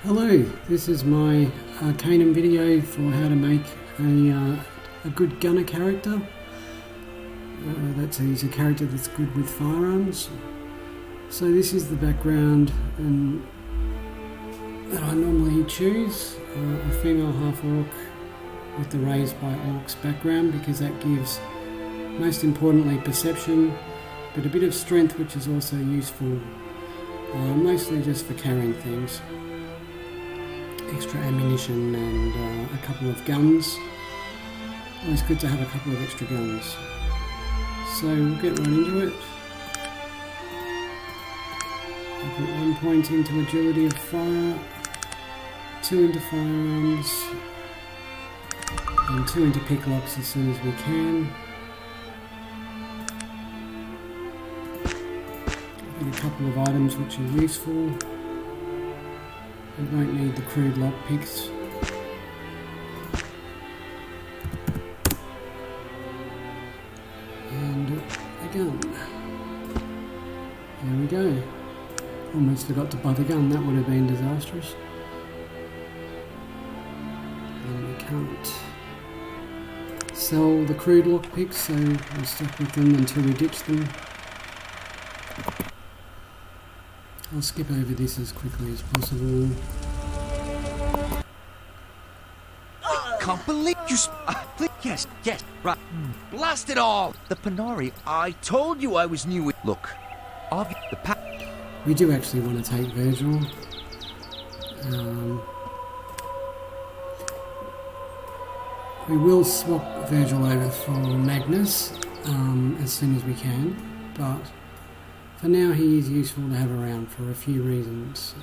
Hello, this is my Arcanum video for how to make a good gunner character. He's a character that's good with firearms. So this is the background that I normally choose. A female half-orc with the raised by orcs background, because that gives, most importantly, perception, but a bit of strength, which is also useful, mostly just for carrying things. Extra ammunition and a couple of guns. Always good to have a couple of extra guns. So we'll get right into it. I put 1 point into agility of fire, 2 into firearms, and 2 into picklocks as soon as we can. Get a couple of items which are useful. We won't need the crude lock picks. And a gun. There we go. Almost forgot to buy the gun, that would have been disastrous. And we can't sell the crude lock picks, so we'll stick with them until we ditch them. I'll skip over this as quickly as possible. Can't believe you yes, right. Blast it all! The Panari, I told you I was new with. Look, we do actually want to take Virgil. We will swap Virgil over for Magnus as soon as we can, but for now he is useful to have around for a few reasons,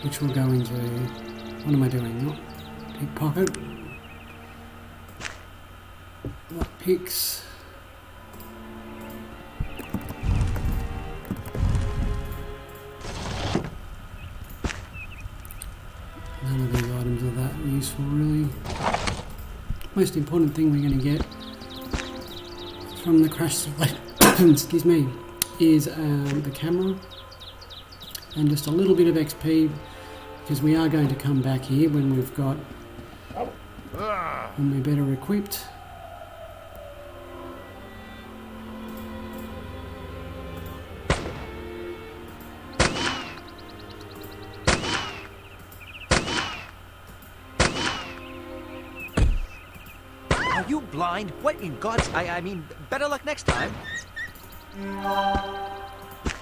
which we'll go into. What am I doing? Not pickpocket. Lock picks. None of these items are that useful really. Most important thing we're going to get from the crash site, excuse me, is the camera and just a little bit of XP, because we are going to come back here when we've got, when we're better equipped. Are you blind? What in God's... I mean, better luck next time.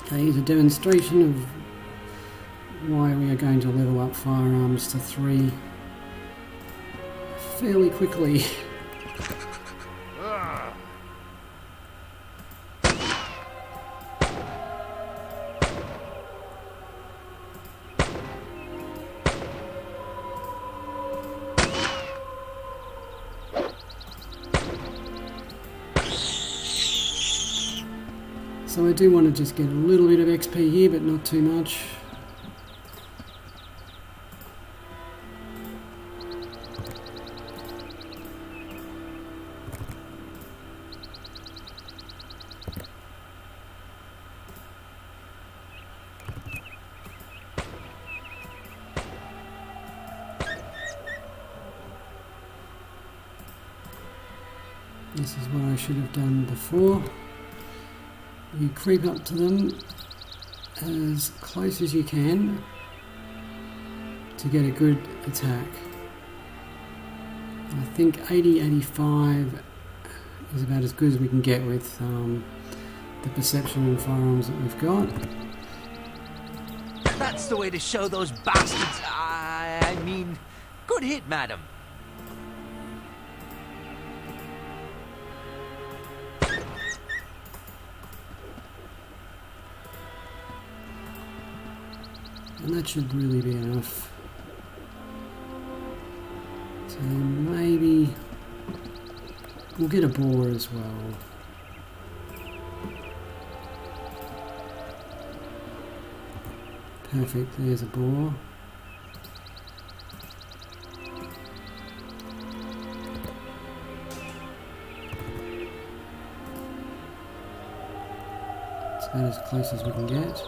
Okay, here's a demonstration of why we are going to level up firearms to 3 fairly quickly. So I do want to just get a little bit of XP here, but not too much. This is what I should have done before. You creep up to them as close as you can to get a good attack. I think 80-85 is about as good as we can get with the perception and firearms that we've got. That's the way to show those bastards. I mean, good hit, madam. And that should really be enough. So maybe we'll get a boar as well. Perfect, there's a boar. It's about as close as we can get.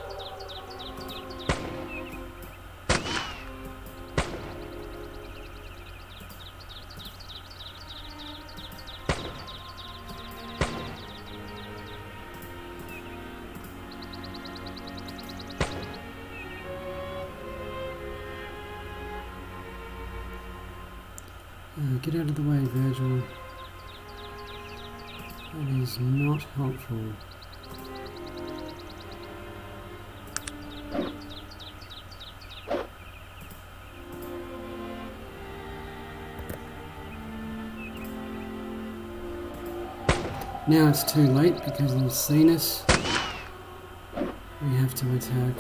Get out of the way, Virgil. That is not helpful. Now it's too late because he's seen us. We have to attack.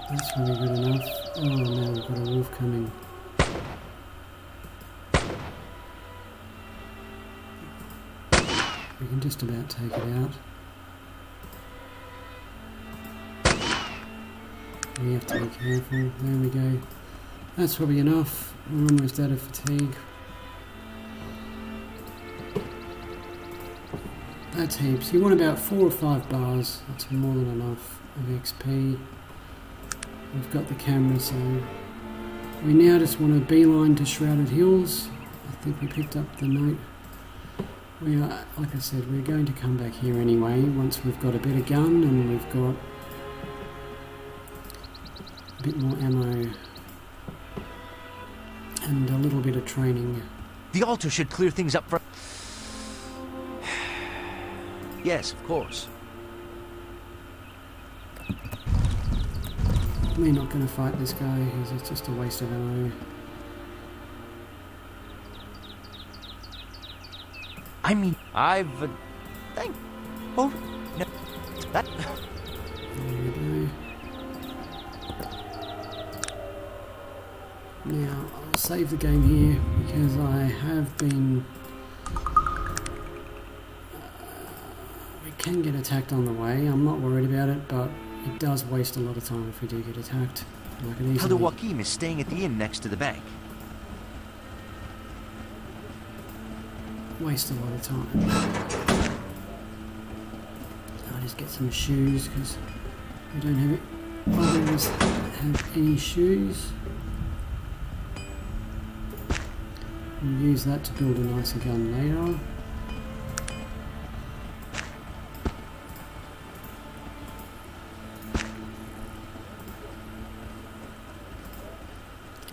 That's really good enough. Oh no, we've got a wolf coming. We can just about take it out. We have to be careful. There we go. That's probably enough. We're almost out of fatigue. That's heaps. You want about 4 or 5 bars. That's more than enough of XP. We've got the camera, so we now just want to beeline to Shrouded Hills. I think we picked up the note. We are, like I said, we're going to come back here anyway once we've got a better gun and we've got a bit more ammo and a little bit of training. The altar should clear things up for... Yes, of course. We're not going to fight this guy because it's just a waste of ammo. I mean, I've... thank... Oh, no. That... There we go. Now, I'll save the game here because I have been... we can get attacked on the way. I'm not worried about it, but it does waste a lot of time if we do get attacked. I can easily... Elder Joachim is staying at the inn next to the bank. Waste a lot of time. I'll just get some shoes because we don't have it. Others have any shoes. We'll use that to build a nicer gun later.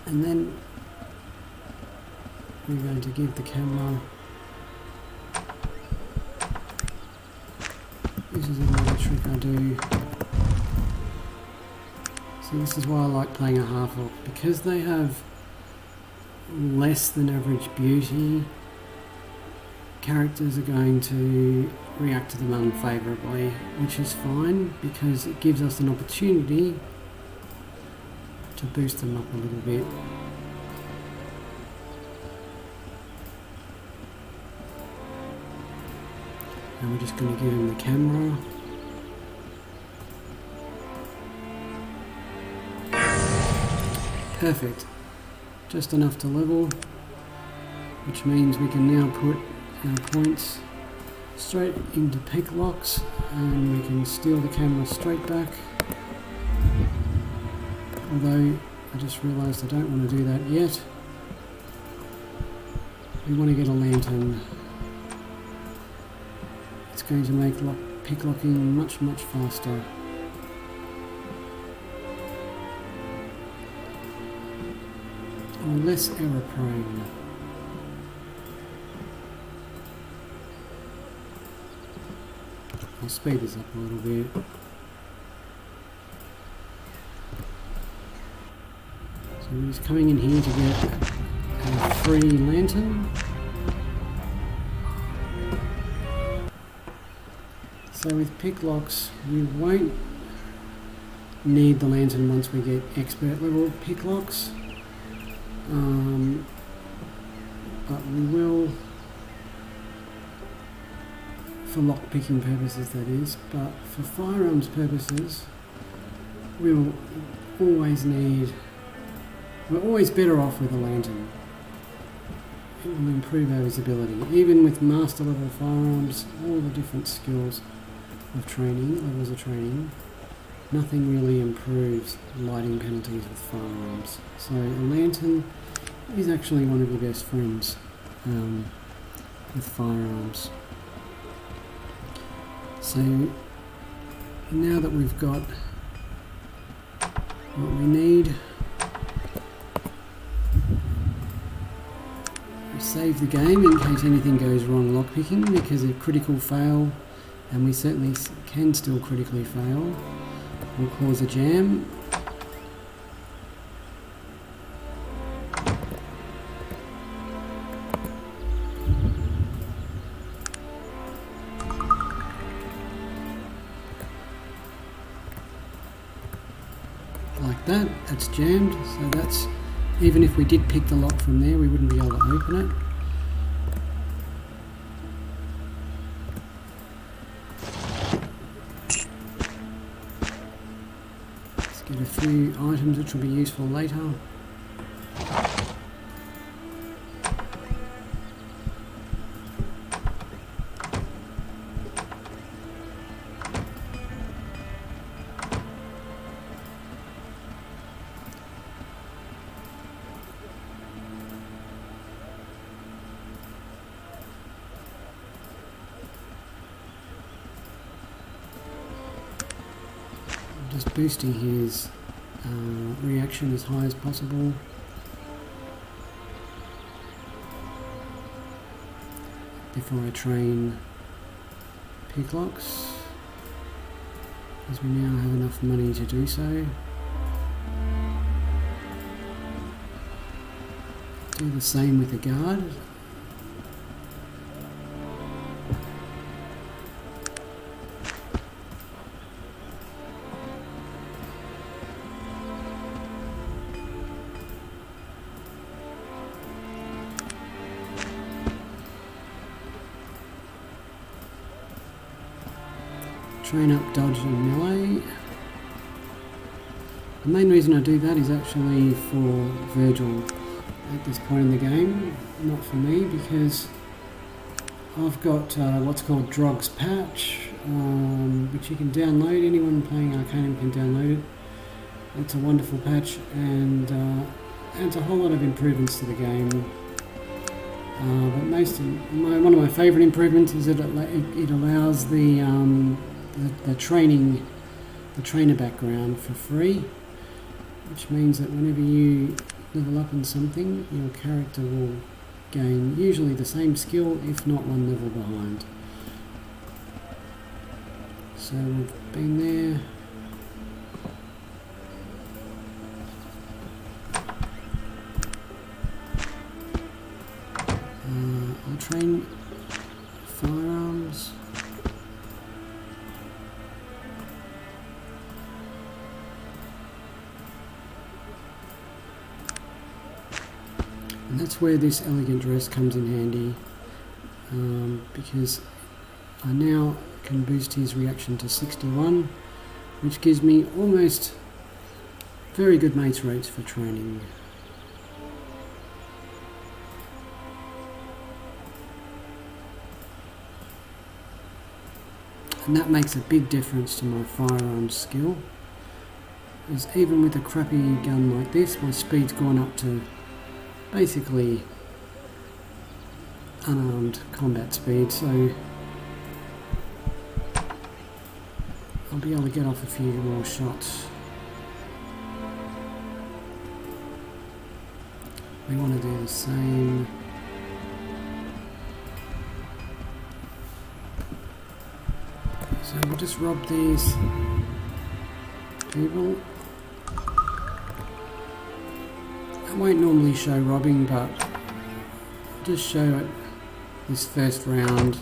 And then we're going to give the camera... This is another trick I do. So this is why I like playing a half-orc, because they have less than average beauty. Characters are going to react to them unfavourably, which is fine because it gives us an opportunity to boost them up a little bit. And we're just going to give him the camera. Perfect. Just enough to level, which means we can now put our points straight into picklocks and we can steal the camera straight back. Although I just realised I don't want to do that yet. We want to get a lantern. It's going to make picklocking much faster. Or less error prone. I'll speed this up a little bit. So we're just coming in here to get a free lantern. So with picklocks, we won't need the lantern once we get expert level picklocks. But we will, for lockpicking purposes that is, but for firearms purposes, we'll always need, we're always better off with a lantern. It will improve our visibility. Even with master level firearms, all the different skills of training, levels of training, nothing really improves lighting penalties with firearms. So a lantern is actually one of your best friends with firearms. So now that we've got what we need. We save the game in case anything goes wrong lockpicking, because a critical fail, and we certainly can still critically fail, will cause a jam. Like that, that's jammed, so that's, even if we did pick the lock from there, we wouldn't be able to open it. Let's get a few items which will be useful later. Just boosting his reaction as high as possible. Before I train picklocks, as we now have enough money to do so. Do the same with the guard. Train up dodge and melee. The main reason I do that is actually for Virgil at this point in the game, not for me, because I've got what's called Droch's patch, which you can download. Anyone playing Arcanum can download it. It's a wonderful patch, and adds a whole lot of improvements to the game. But one of my favourite improvements is that it allows the trainer background for free, which means that whenever you level up in something, your character will gain usually the same skill, if not one level behind. So we've been there. I'll train Firearms. And that's where this elegant dress comes in handy, because I now can boost his reaction to 61, which gives me almost very good mates rates for training. And that makes a big difference to my firearms skill, because even with a crappy gun like this, my speed's gone up to basically unarmed combat speed, so I'll be able to get off a few more shots. We want to do the same. So we'll just rob these people. I won't normally show robbing, but I'll just show it this first round.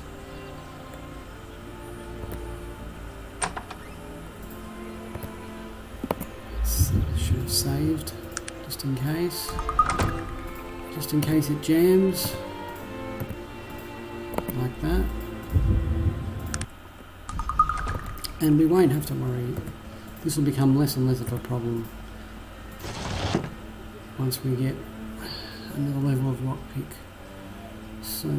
Should have saved, just in case it jams, like that. And we won't have to worry. This will become less and less of a problem once we get another level of lockpick. So,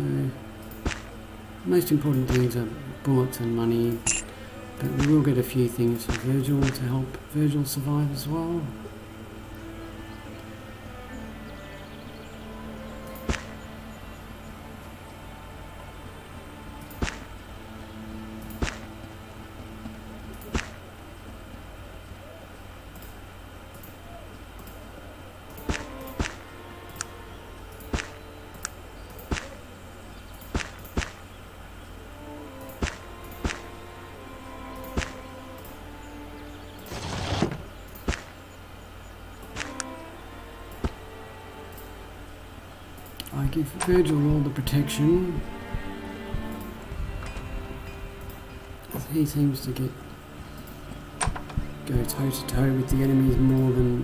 most important things are bullets and money, but we will get a few things for Virgil to help Virgil survive as well. give Virgil all the protection. He seems to go toe to toe with the enemies more than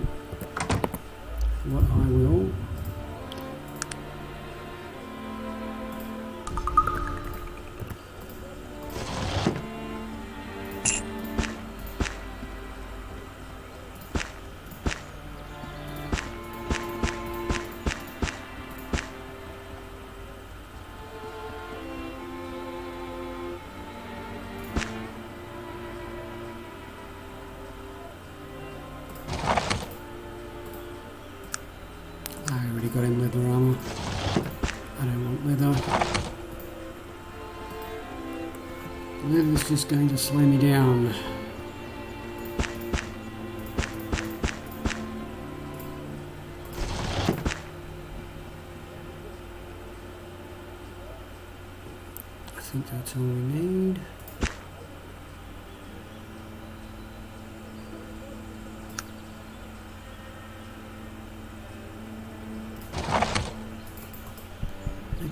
what I will. Got him leather armor. I don't want leather. Leather's just going to slow me down. I think that's all we need.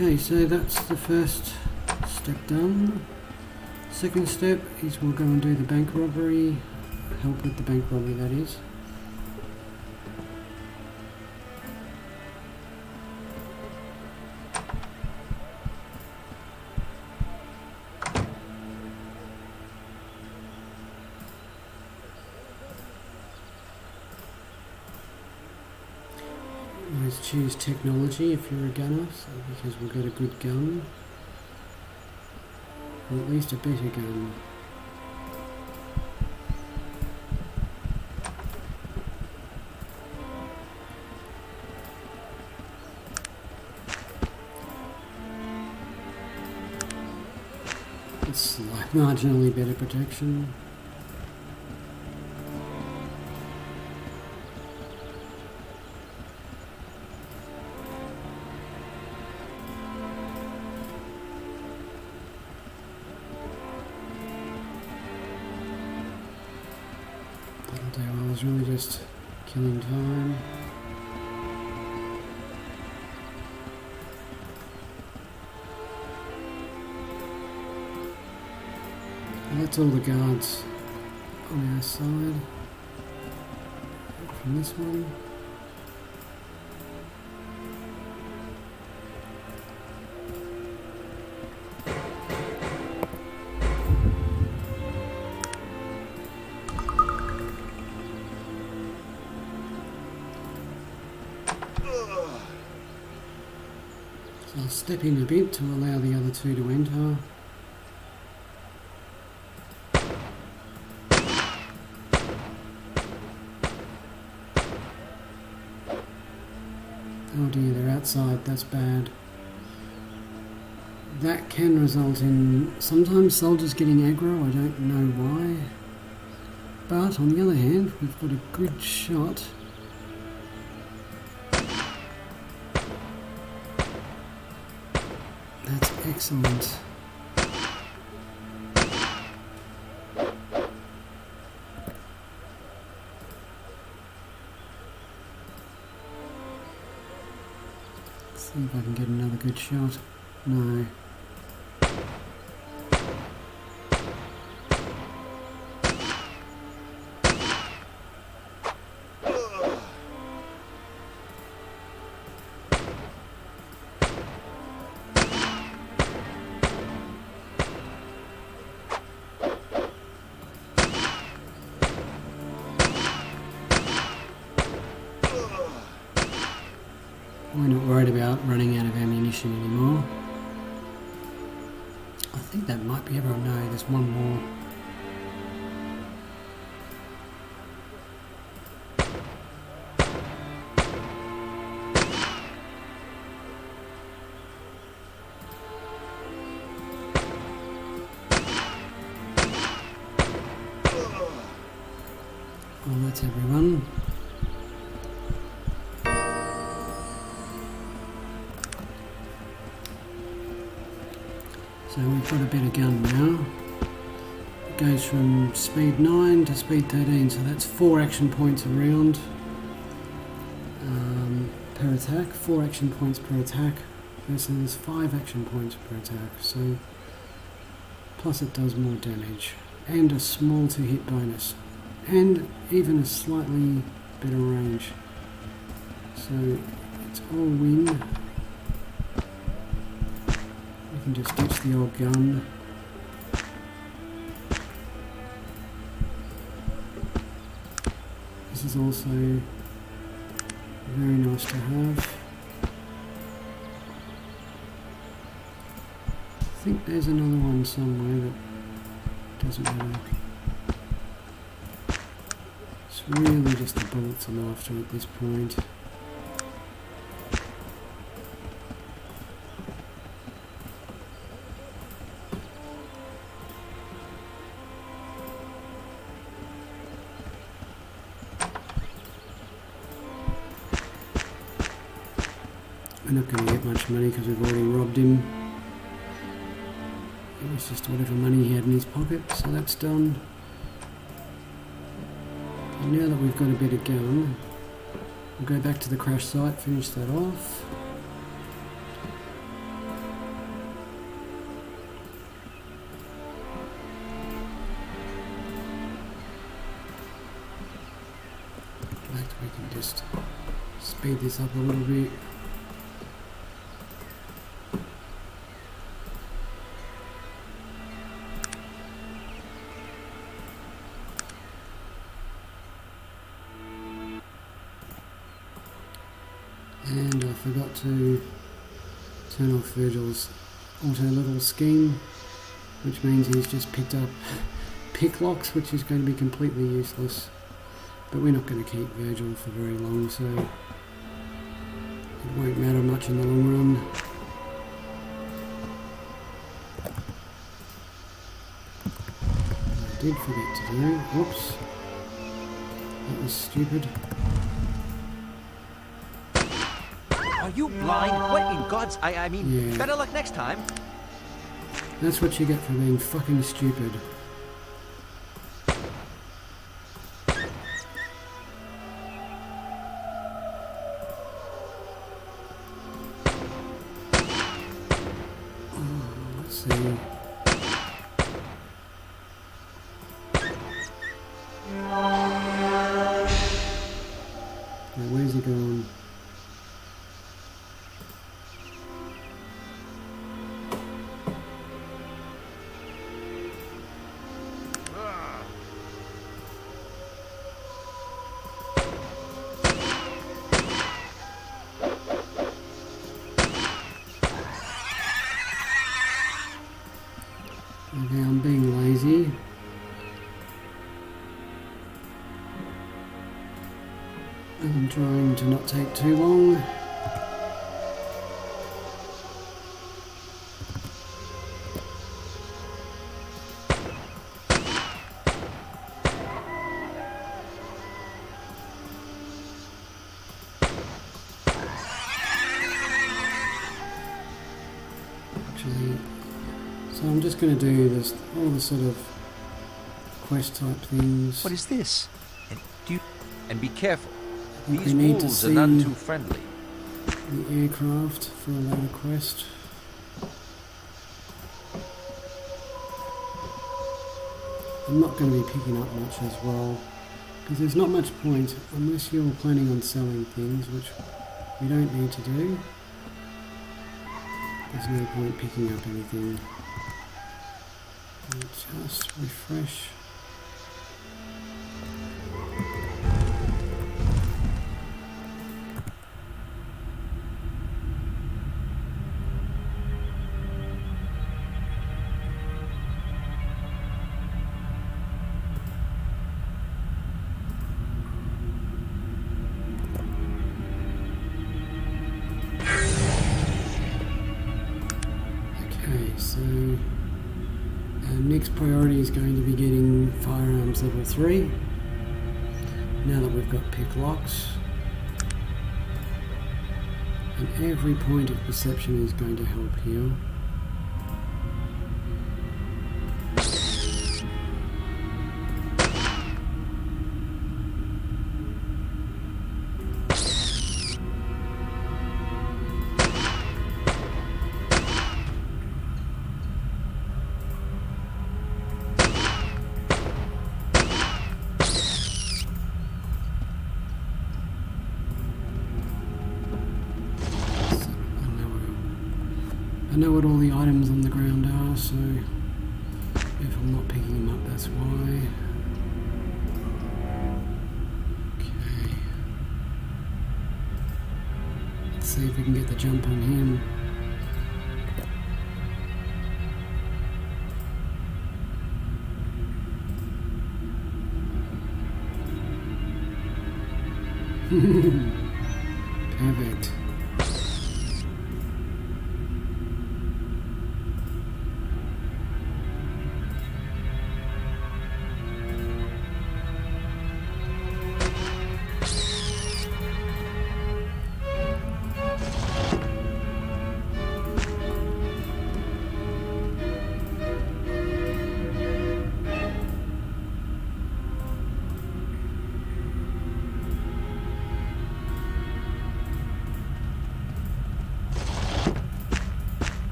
Okay, so that's the first step done. Second step is we'll go and do the bank robbery, help with the bank robbery that is. Always choose technology if you're a gunner, so because we've got a good gun, or at least a better gun. It's like marginally better protection. I was really just killing time. And that's all the guards on our side from this one. So I'll step in a bit to allow the other two to enter. Oh dear, they're outside, that's bad. That can result in sometimes soldiers getting aggro, I don't know why. But on the other hand, we've got a good shot. That's excellent. See if I can get another good shot. No. We're not worried about running out of ammunition anymore. I think that might be everyone. No, there's one more. Oh, that's everyone. So we've got a better gun now. It goes from speed 9 to speed 13, so that's 4 action points a round per attack, 4 action points per attack. versus 5 action points per attack, so plus it does more damage, and a small to hit bonus, and even a slightly better range. So it's all win. We can just ditch the old gun. This is also very nice to have. I think there's another one somewhere that doesn't matter. It's really just the bullets I'm after at this point. We're not going to get much money because we've already robbed him. It was just whatever money he had in his pocket, so that's done. And now that we've got a bit of gun, we'll go back to the crash site, finish that off. In fact, we can just speed this up a little bit. And I forgot to turn off Virgil's auto level scheme, which means he's just picked up pick locks, which is going to be completely useless. But we're not going to keep Virgil for very long, so it won't matter much in the long run. I did forget to do. Whoops. That was stupid. Are you blind? What in God's... I mean, yeah. Better luck next time. That's what you get for being fucking stupid. Let's see. Now, where's he going? Okay, I'm being lazy. I'm trying to not take too long. Actually, so I'm just going to do this, all the sort of quest type things. What is this? And be careful. These We need to wolves see are none too friendly. the aircraft for a later quest. I'm not going to be picking up much as well, because there's not much point unless you're planning on selling things, which we don't need to do. There's no point picking up anything. Just refresh. So our next priority is going to be getting Firearms level 3. Now that we've got pick locks. And every point of perception is going to help here. know what all the items on the ground are, so if I'm not picking them up, that's why. Okay. Let's see if we can get the jump on him. Perfect.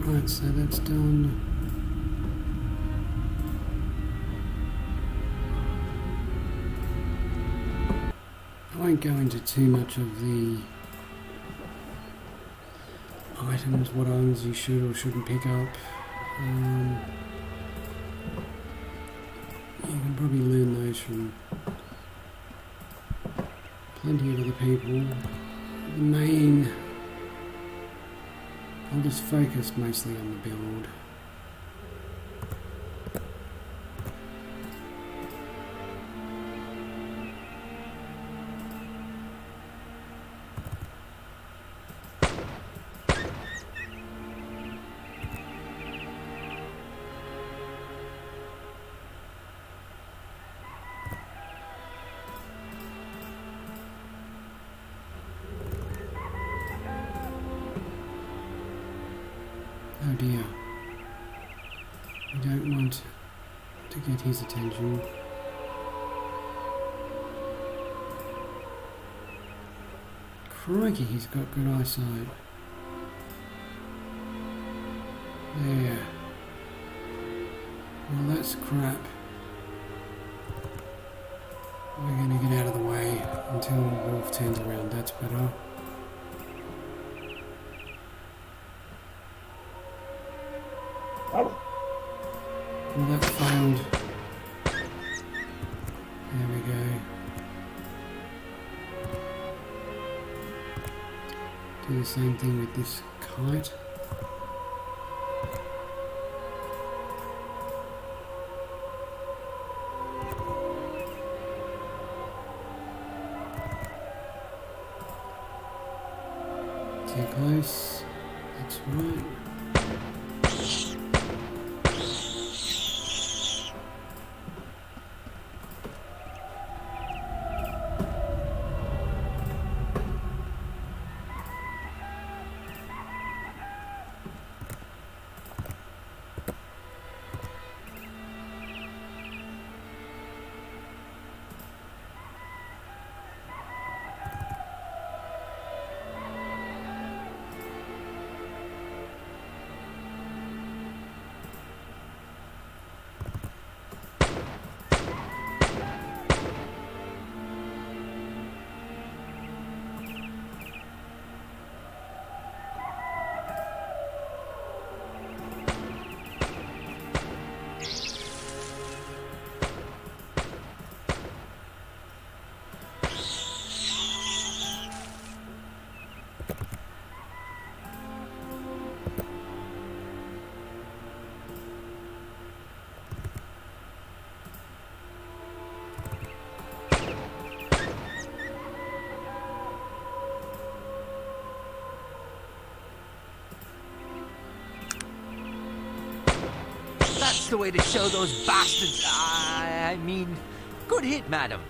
Right, so that's done. I won't go into too much of the items, what items you should or shouldn't pick up. You can probably learn those from plenty of other people. The main, I'll just focus mostly on the build. Oh dear. We don't want to get his attention. Crikey, he's got good eyesight. There. Well, that's crap. We're going to get out of the way until Wolf turns around. That's better. Well, that failed. There we go. Do the same thing with this kite. Too close. That's right. That's the way to show those bastards. I mean, good hit, madam.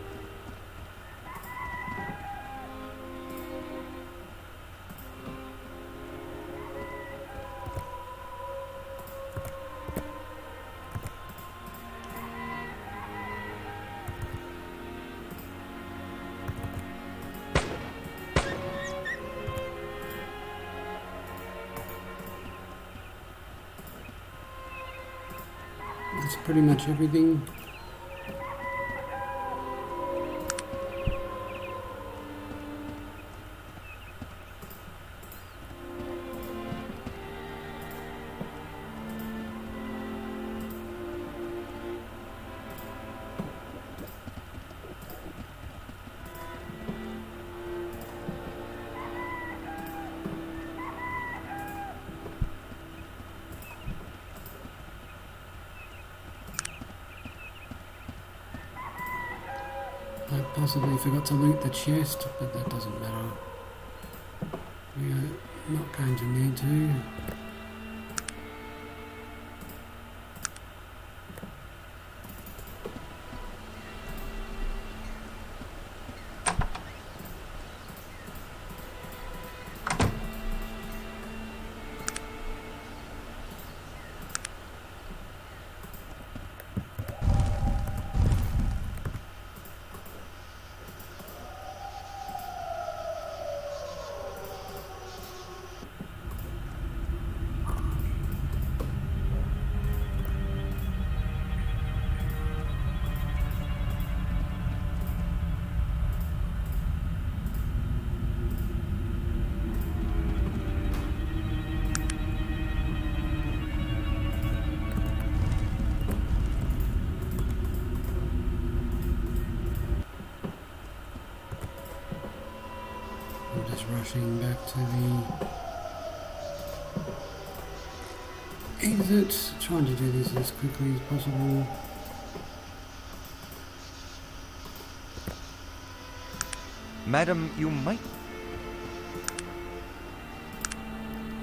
That's pretty much everything. possibly forgot to loot the chest, but that doesn't matter. We are not going to need to. Rushing back to the exit, trying to do this as quickly as possible. Madam, you might...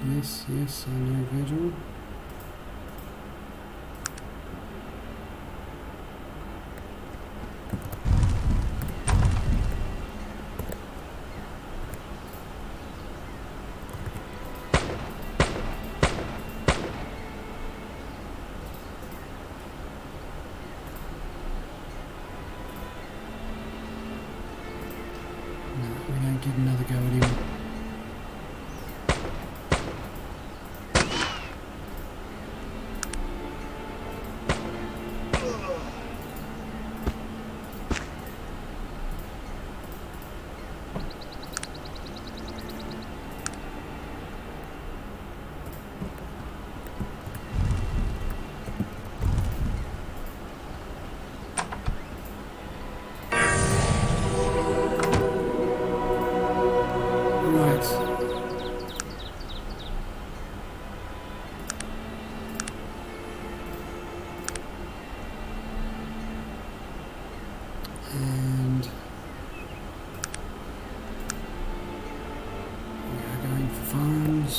Yes, yes, I know, Virgil. Give another go at him. And we are going for Firearms.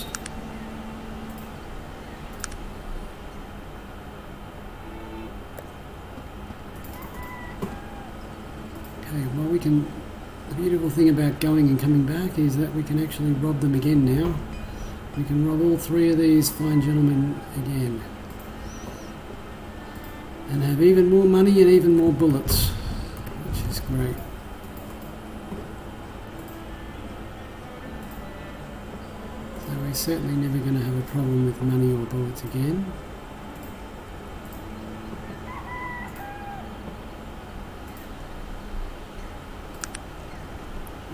Okay, well we can, the beautiful thing about going and coming back is that we can actually rob them again now. We can rob all three of these fine gentlemen again. And have even more money and even more bullets. Great. So we're certainly never going to have a problem with money or bullets again.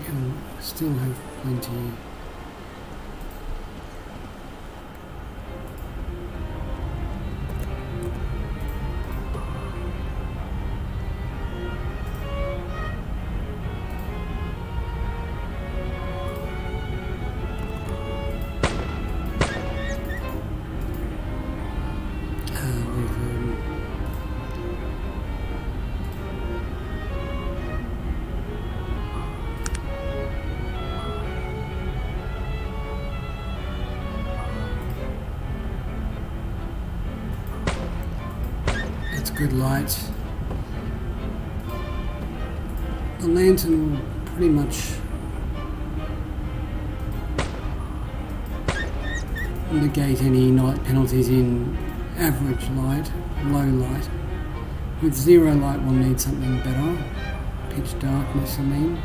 We'll still have plenty. Good light. The lantern will pretty much negate any night penalties in average light, low light. With zero light we'll need something better. Pitch darkness, I mean.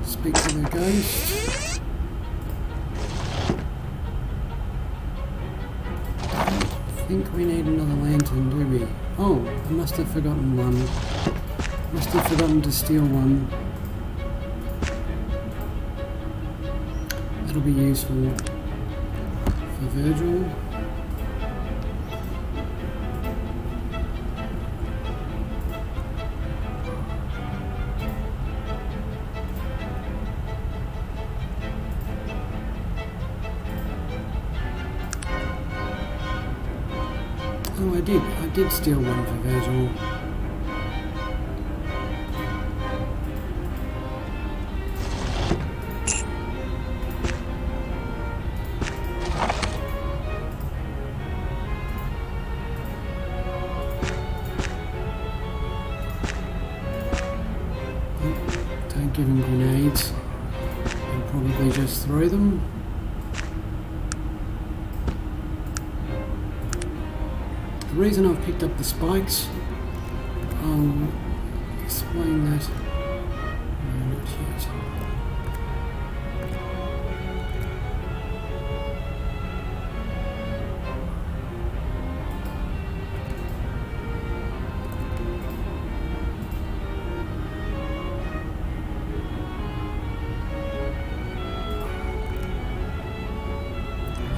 Speak to the ghost. think we need another lantern, do we? Oh, I must have forgotten one. Must have forgotten to steal one. That'll be useful for Virgil. Oh, I did steal one for Virgil. Don't give him grenades. He'll probably just throw them. The reason I've picked up the spikes, I'll explain that. No, not yet.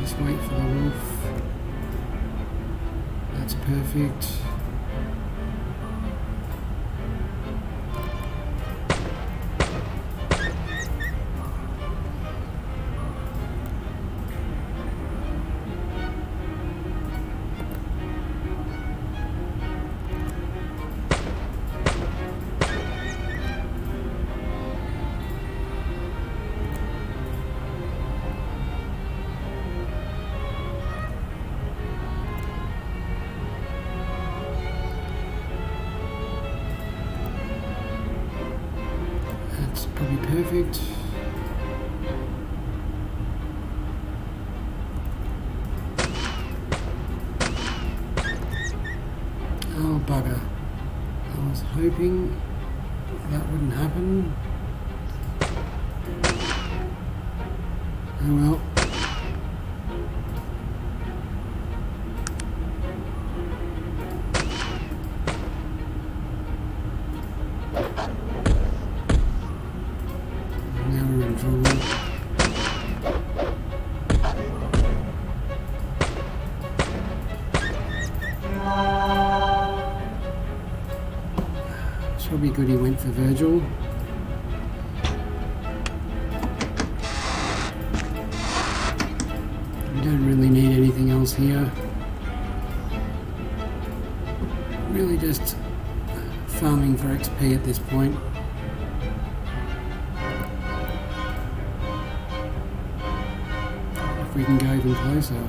Just wait for the wolf. That's perfect. Probably perfect. Oh bugger. I was hoping that wouldn't happen. Oh well. It's probably good he went for Virgil. We don't really need anything else here. Really just farming for XP at this point. If we can go even closer.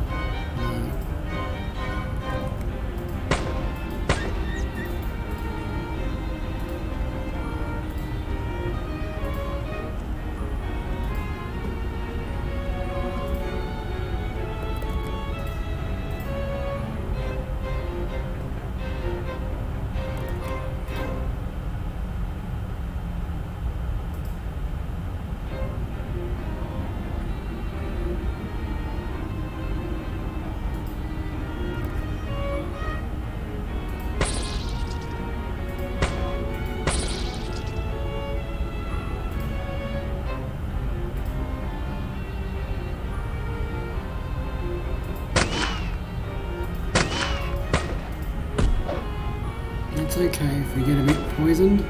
It's okay if we get a bit poisoned.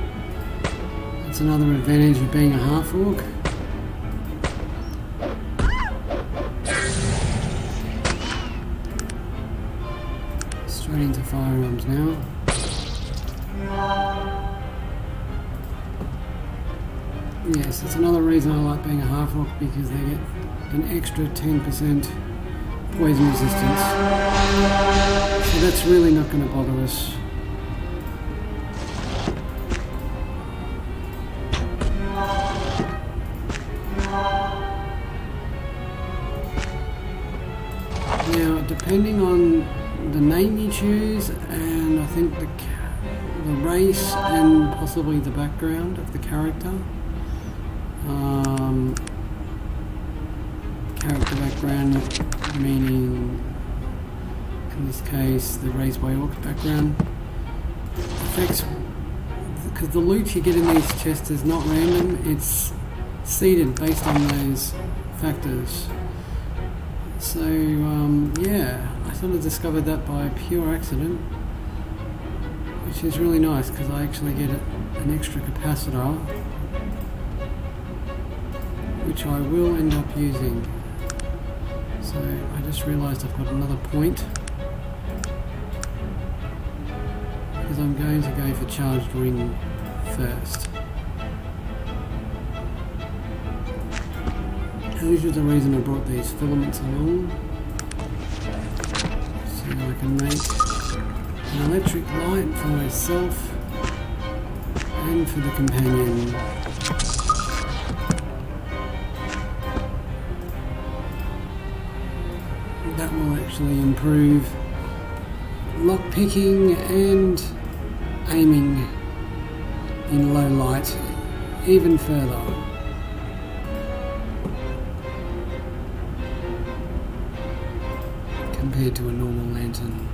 That's another advantage of being a half-orc. Straight into firearms now. Yes, that's another reason I like being a half-orc, because they get an extra 10% poison resistance. So that's really not going to bother us. Now, depending on the name you choose, and I think the race and possibly the background of the character, character background meaning in this case the Raised by Orcs background. Affects, because the loot you get in these chests is not random, it's seeded based on those factors. So yeah, I sort of discovered that by pure accident, which is really nice because I actually get an extra capacitor, which I will end up using. So I just realised I've got another point, because I'm going to go for charged ring first. And this is the reason I brought these filaments along, so I can make an electric light for myself and for the companion. That will actually improve lock picking and aiming in low light even further. Compared to a normal lantern.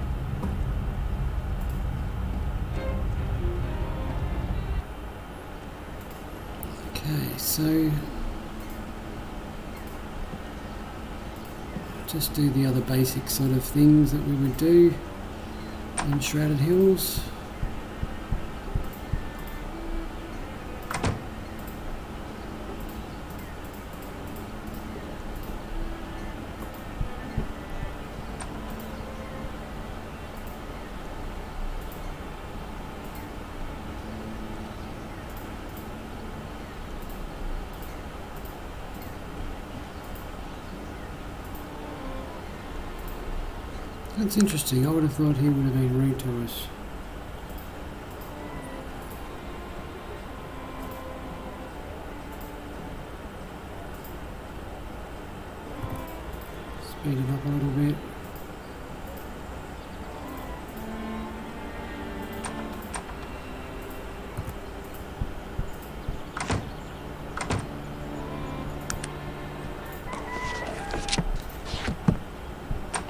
Okay, so just do the other basic sort of things that we would do in Shrouded Hills. That's interesting. I would have thought he would have been rude to us. Speed it up a little bit.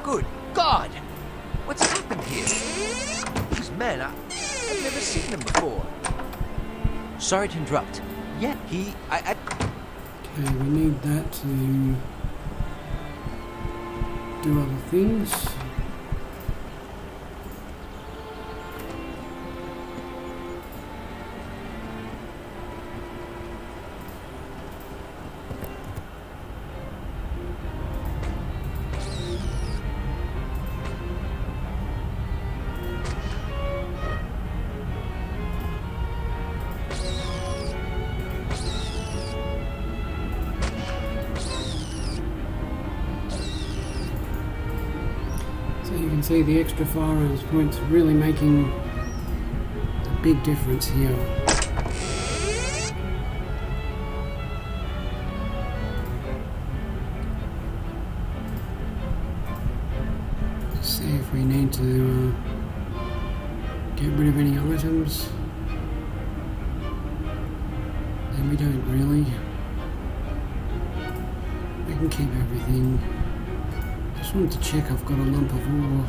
Good God! What's happened here? These men, I've never seen them before. Sorry to interrupt. Yeah, Okay, we need that to do other things. So you can see the extra firearms points really making a big difference here. Let's see if we need to get rid of any items. And we don't really. We can keep everything. Just wanted to check I've got a lump of ore.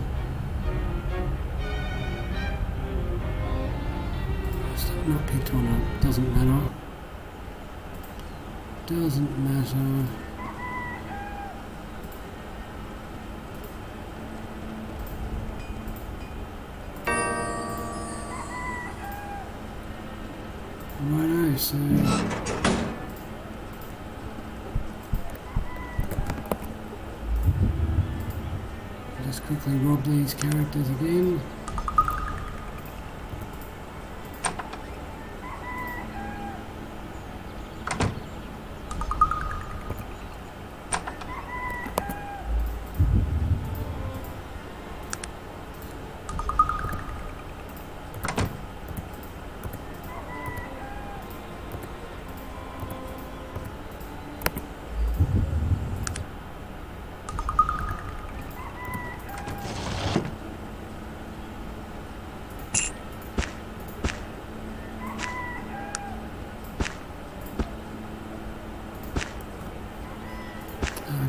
I've not picked one up, doesn't matter. Doesn't matter. Righto, so just quickly rob these characters again.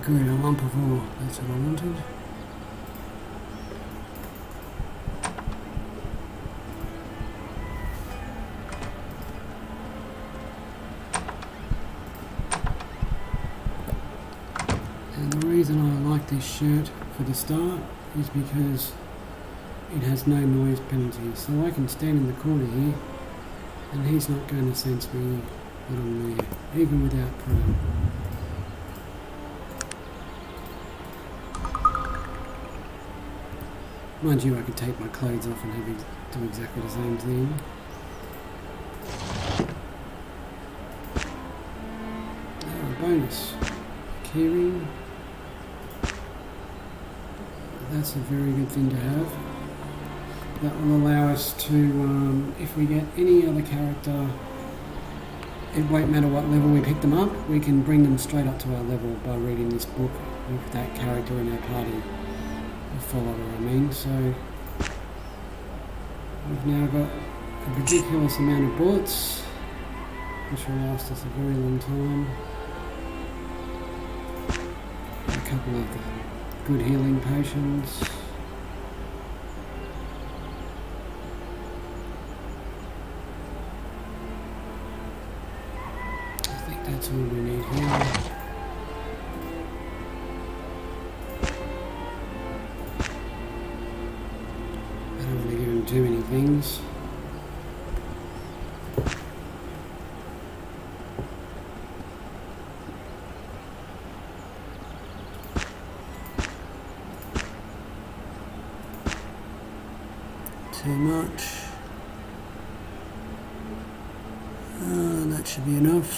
Good, a lump of ore, that's what I wanted. this shirt for the start is because it has no noise penalty, so I can stand in the corner here and he's not going to sense me that I'm there, even without prowl. Mind you, I could take my clothes off and have him do exactly the same thing. Bonus. Keyring. That's a very good thing to have. That will allow us to, if we get any other character, it won't matter what level we pick them up, we can bring them straight up to our level by reading this book with that character in our party. A follower, I mean. So we've now got a ridiculous amount of bullets, which will last us a very long time. A couple of good healing potions. I think that's all we need here. I don't want to give him too many things. Too much. That should be enough.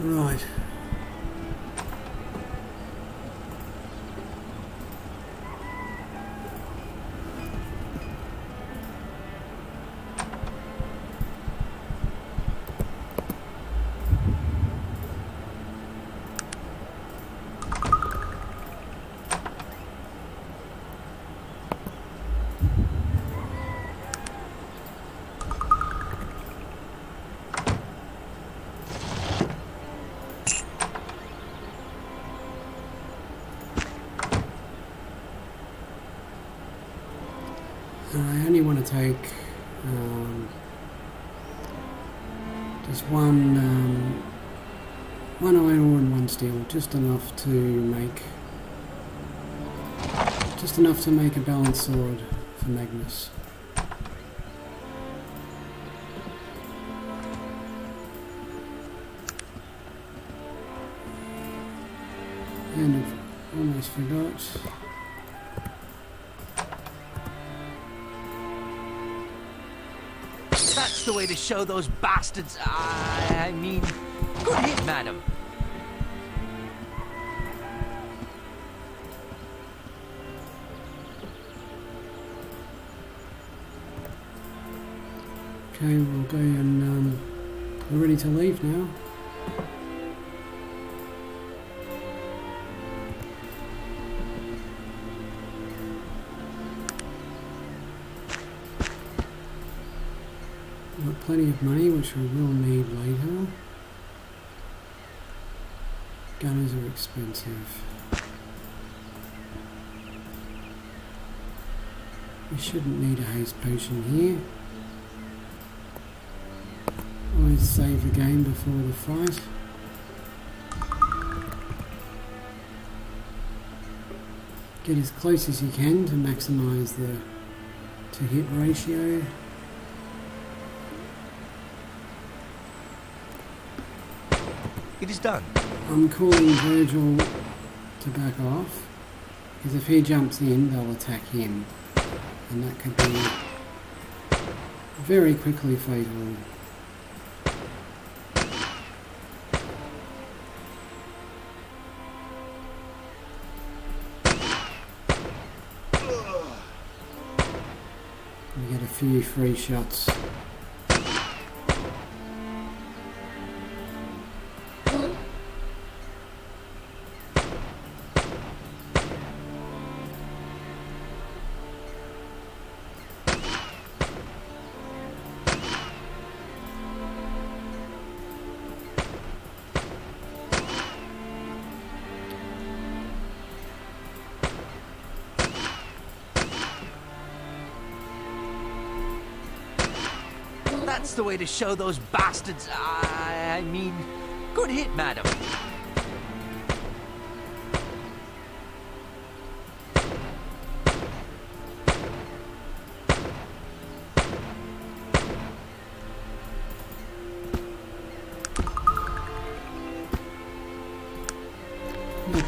Right. I only want to take just one iron ore and one steel, just enough to make a balanced sword for Magnus. And I've almost forgot. That's the way to show those bastards. I mean, good hit, madam. Okay, we'll go and we're ready to leave now. We've got plenty of money, which we will need later. Gunners are expensive. We shouldn't need a haste potion here. Always save the game before the fight. Get as close as you can to maximise the to-hit ratio. It is done. I'm calling Virgil to back off, because if he jumps in, they'll attack him, and that could be very quickly fatal. We get a few free shots. That's the way to show those bastards. I mean, good hit, madam.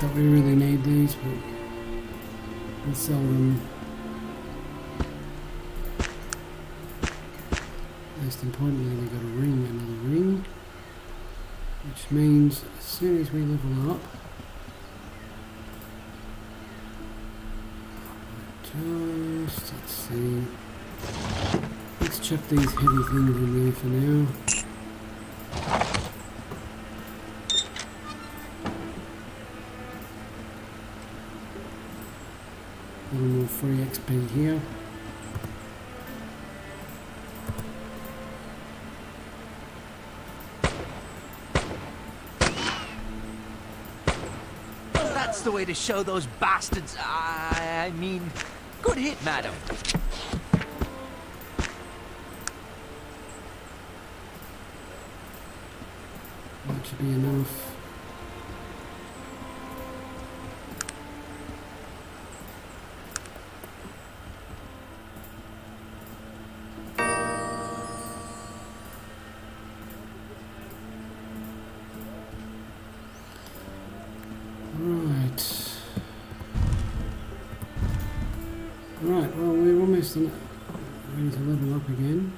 Not that we really need these, but we'll sell them. Most importantly, we got a ring, another ring, which means as soon as we level up, let's see, let's chuck these heavy things in there for now. A little more free XP here. That's the way to show those bastards. I mean, good hit, madam. That should be enough. Right, well, we're almost ready to level up again.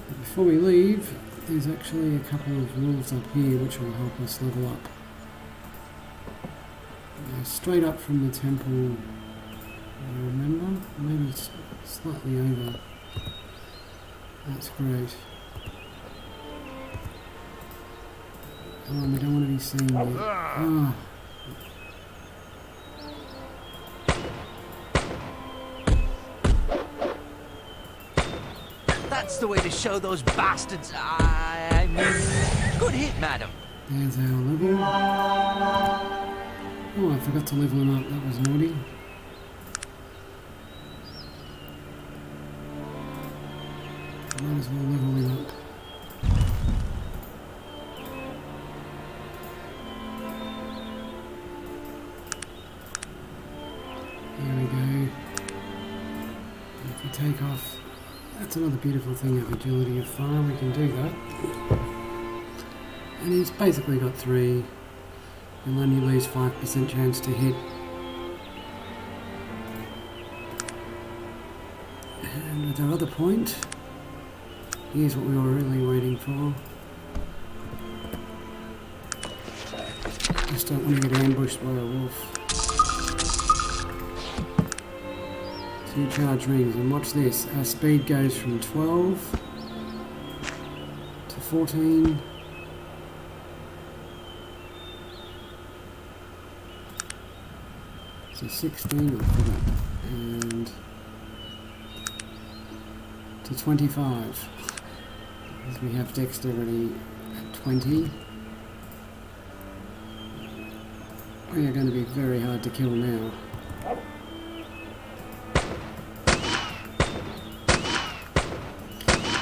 But before we leave, there's actually a couple of rules up here which will help us level up. Straight up from the temple, I remember, maybe it's slightly over. That's great. Oh, we don't want to be seen yet. Ah. That's the way to show those bastards. I mean, good hit, madam. There's our level. Oh, I forgot to level him up. That was naughty. Might as well level him up. There we go. If we take off, that's another beautiful thing of agility of fire, we can do that. And he's basically got 3. You'll only lose 5% chance to hit. And with our other point, here's what we were really waiting for. Just don't want to get ambushed by a wolf. 2 charge rings, and watch this, our speed goes from 12 to 14 to 16, and to 25, because we have dexterity at 20. We are going to be very hard to kill now.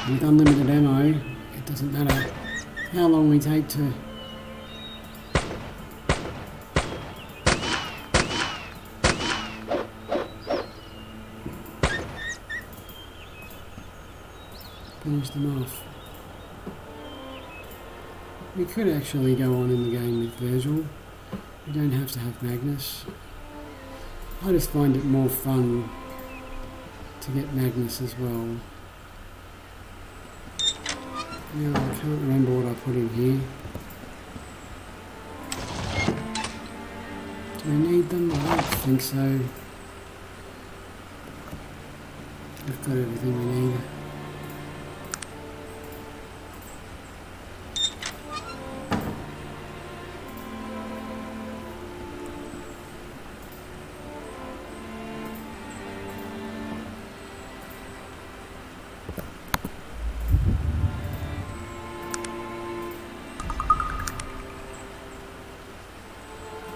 With unlimited ammo, it doesn't matter how long we take to finish them off. We could actually go on in the game with Virgil. We don't have to have Magnus. I just find it more fun to get Magnus as well. Yeah, I can't remember what I put in here. Do we need them? I don't think so. We've got everything we need.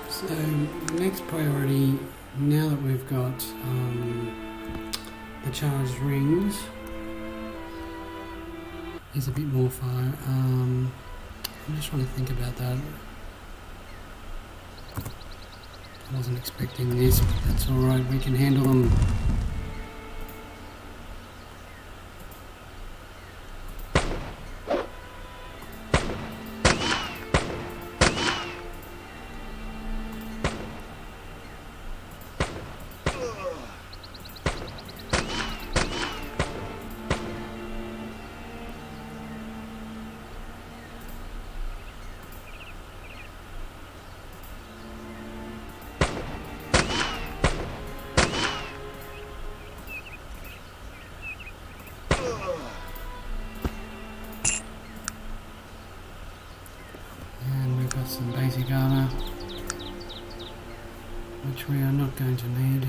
So the next priority, now that we've got the charged rings, is a bit more fire. I'm just trying to think about that. I wasn't expecting this, but that's alright, we can handle them. which we are not going to need.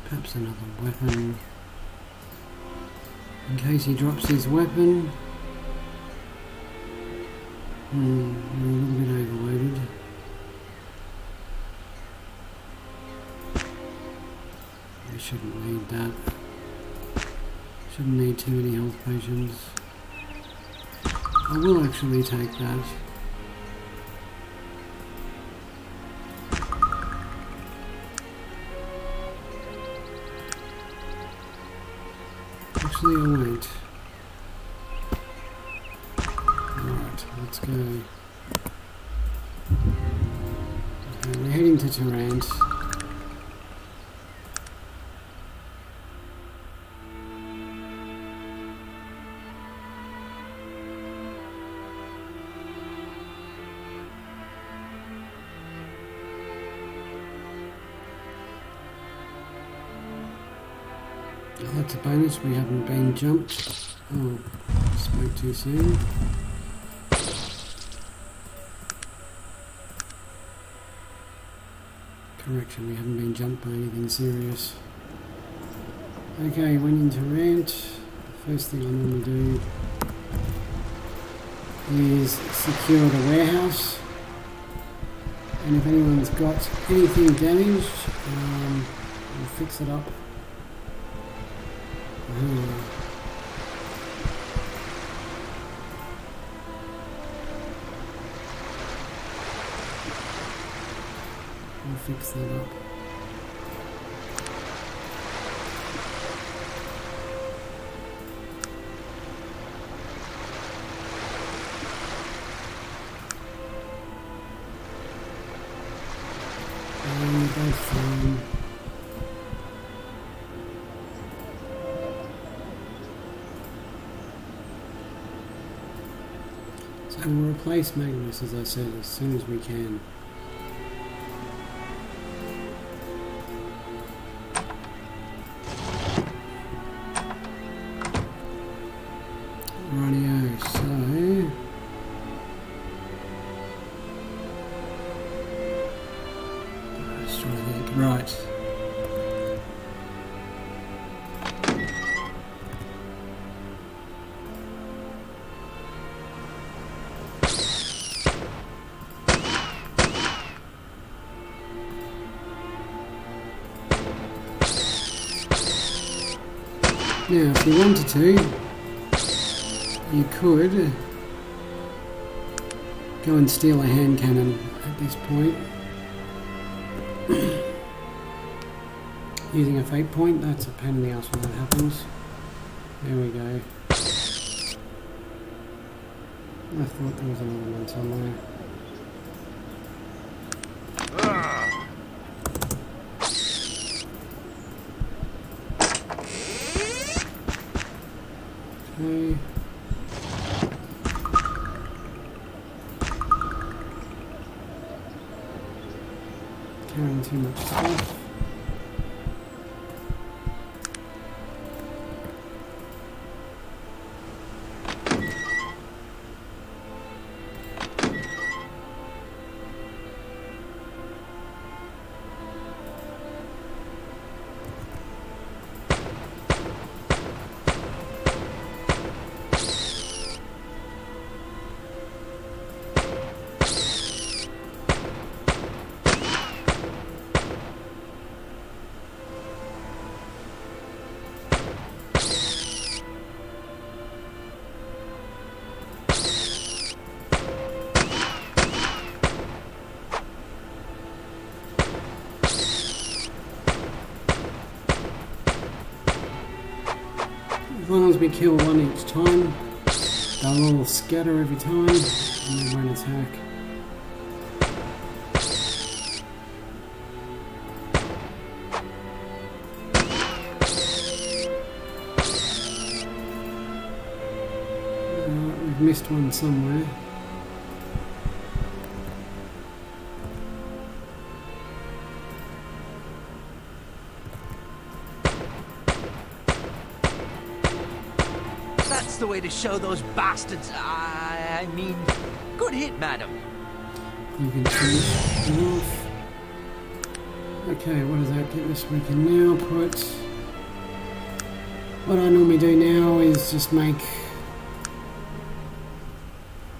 Perhaps another weapon, in case he drops his weapon. We're a little bit overloaded. We shouldn't need that. Shouldn't need too many health potions. I will actually take that. Actually, I won't. Alright, let's go. Okay, we're heading to Tarrant. Oh, that's a bonus, we haven't been jumped. Oh, spoke too soon. Correction, we haven't been jumped by anything serious. Okay, went into rant. First thing I normally do is secure the warehouse. And if anyone's got anything damaged, we'll fix it up. I'll fix that up. And both fine. So we'll replace Magnus, as I said, as soon as we can. Rightio, so... Just trying to think. Right. Now, if you wanted to, you could go and steal a hand cannon at this point. Using a fate point, that's a pain in the ass when that happens. There we go. I thought there was another one somewhere. Okay. Carrying too much stuff. As long as we kill one each time, they'll all scatter every time and they won't attack. We've missed one somewhere. The way to show those bastards. I mean, good hit, madam. You can finish it off. Okay, what does that get us? We can now put... What I normally do now is just make...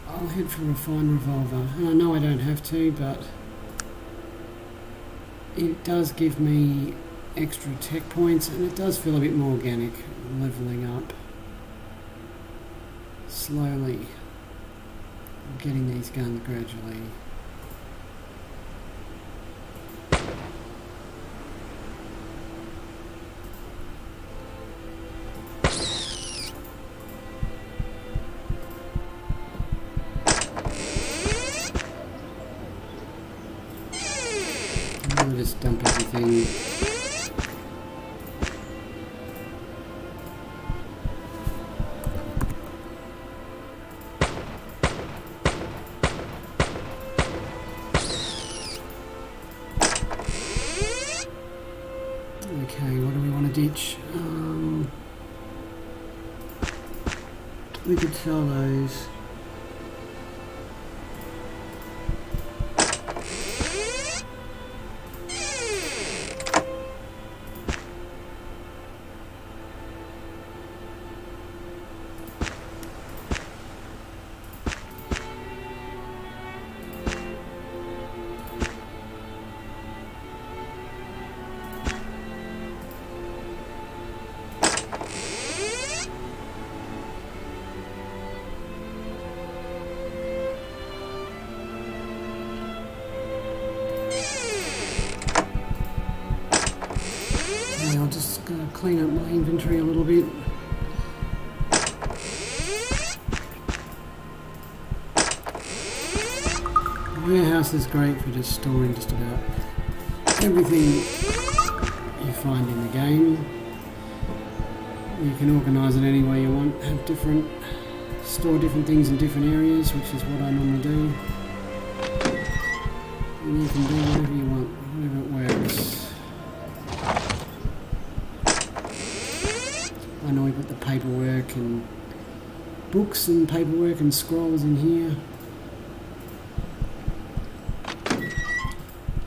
I'll head for a fine revolver. And I know I don't have to, but... It does give me extra tech points, and it does feel a bit more organic, levelling up slowly, getting these guns gradually. I'll just dump everything. Ditch. We could sell those. I'll just clean up my inventory a little bit. The warehouse is great for just storing just about everything you find in the game. You can organise it any way you want, store different things in different areas, which is what I normally do. And you can do whatever you want, whatever it works. I know we put the paperwork and books and paperwork and scrolls in here.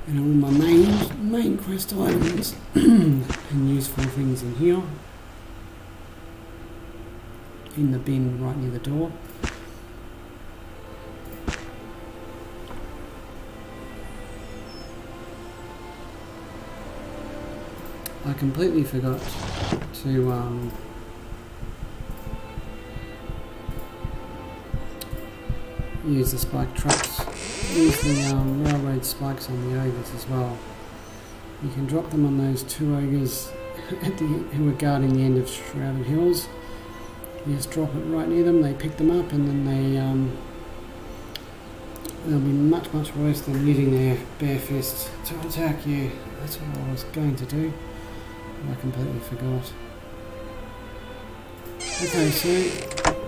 And all my main quest items and useful things in here. In the bin right near the door. I completely forgot to use the spike trucks, use the railroad spikes on the ogres as well. You can drop them on those two ogres who are guarding the end of Shrouded Hills. You just drop it right near them, they pick them up, and then they'll be much worse than using their bare fists to attack you. That's what I was going to do, but I completely forgot. Okay, so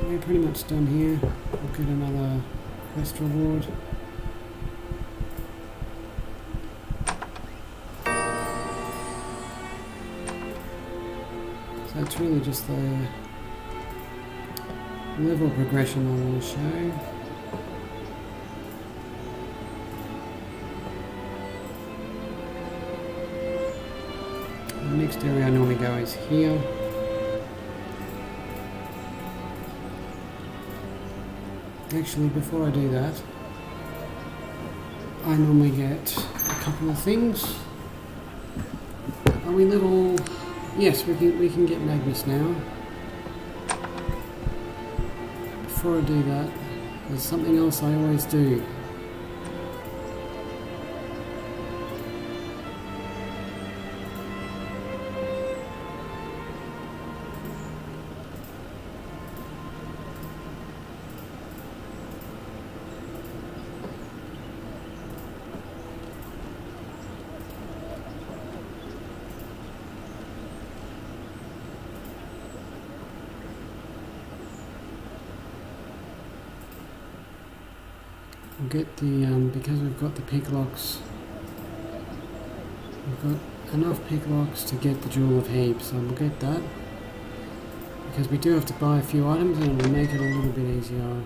we're pretty much done here. We'll get another quest reward. So it's really just the level progression I want to show. The next area I normally go is here. Actually, before I do that, I normally get a couple of things. Are we level? Yes, we can get Magnus now. Before I do that, there's something else I always do. We'll get the, because we've got the pick locks, we've got enough pick locks to get the Jewel of Heaps, so we'll get that. because we do have to buy a few items and it'll make it a little bit easier,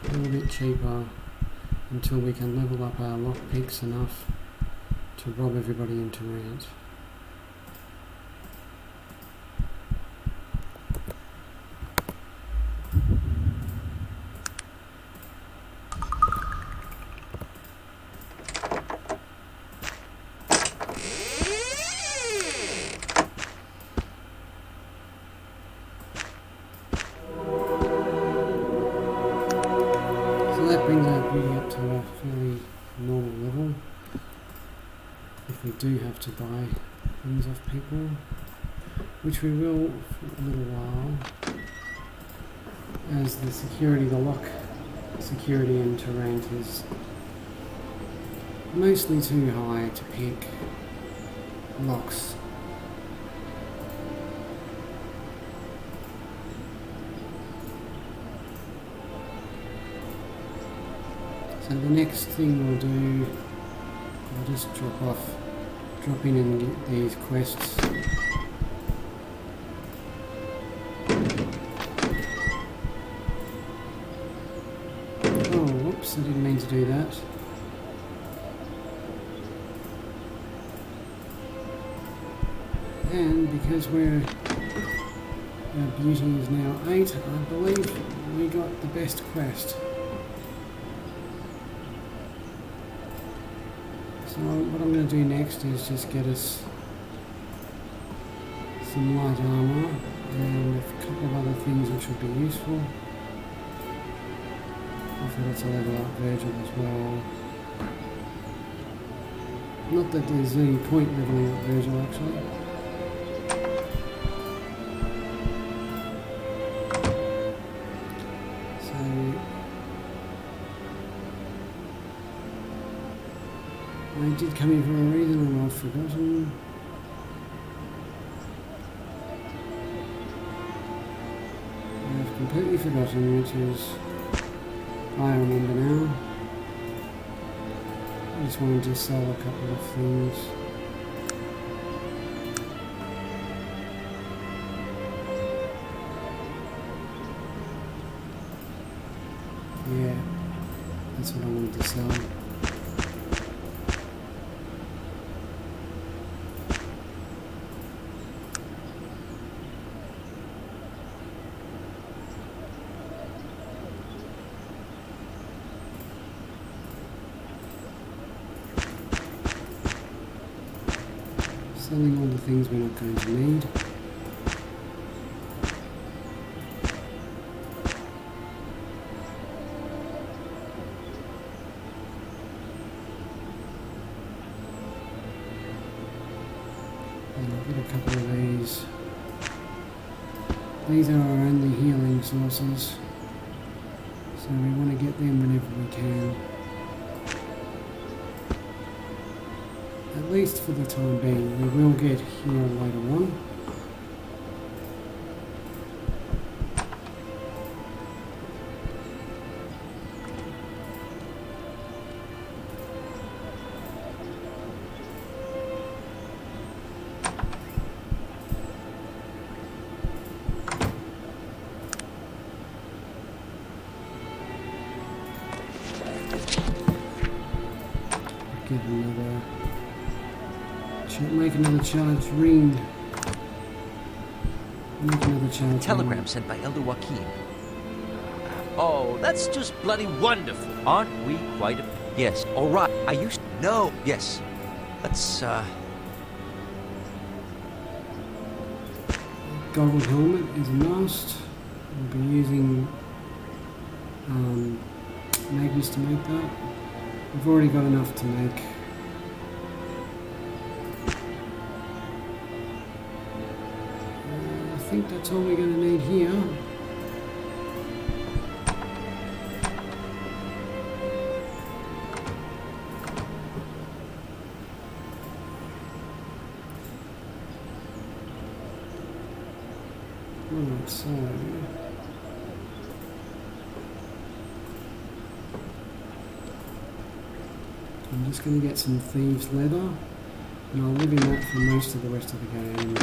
a little bit cheaper, until we can level up our lockpicks enough to rob everybody into rant. Do have to buy things off people, which we will for a little while, as the security, the lock security in Tarrant is mostly too high to pick locks. So the next thing we'll do, I'll just drop in and get these quests. Oh, whoops, I didn't mean to do that. And because our beauty is now 8, I believe we got the best quest. So what I'm going to do next is just get us some light armour and a couple of other things which would be useful. I forgot to level up Virgil as well. Not that there's any point leveling up Virgil actually. I did come here for a reason and I've forgotten. I've completely forgotten, which is, I remember now. I just wanted to sell a couple of things. Yeah, that's what I wanted to sell. Selling all the things we're not going to need. And I'll get a couple of these. These are our only healing sources, so we want to get them whenever we can. At least for the time being. We will get here later on. Get another. Make another charged ring. Make another charged Telegram ring. sent by Elder Joaquin. Oh, that's just bloody wonderful. Aren't we quite a... Yes, alright. I used... No, yes. Let's, Gold helmet is a must. We'll be using Magnus to make that. We've already got enough to make. I think that's all we're going to need here. Alright, so I'm just going to get some thieves' leather, and I'll live in that for most of the rest of the game.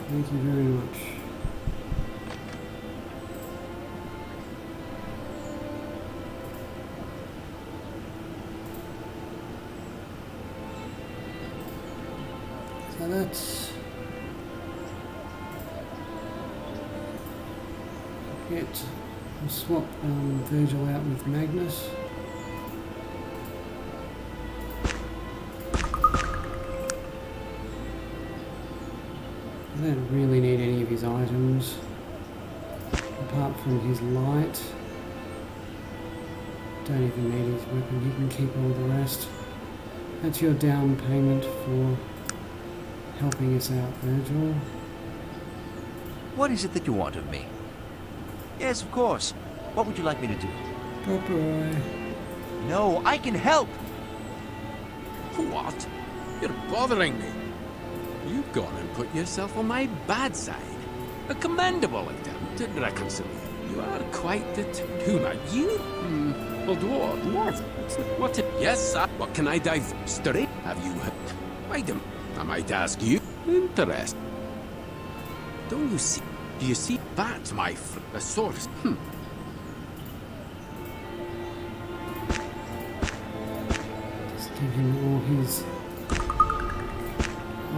Thank you very much. So that's it. We'll swap Virgil out with Magnus. I don't really need any of his items apart from his light. Don't even need his weapon, he can keep all the rest. That's your down payment for helping us out, Virgil. What is it that you want of me? Yes, of course. What would you like me to do? Bye-bye. No, I can help! What? You're bothering me. You've gone and put yourself on my bad side. A commendable attempt at reconciliation. You are quite the tuna. You? Well, dwarf. What? Yes, sir. What can I dive straight? Have you heard? I might ask you. Interest. Don't you see? Do you see? That's my the source. Just give him all his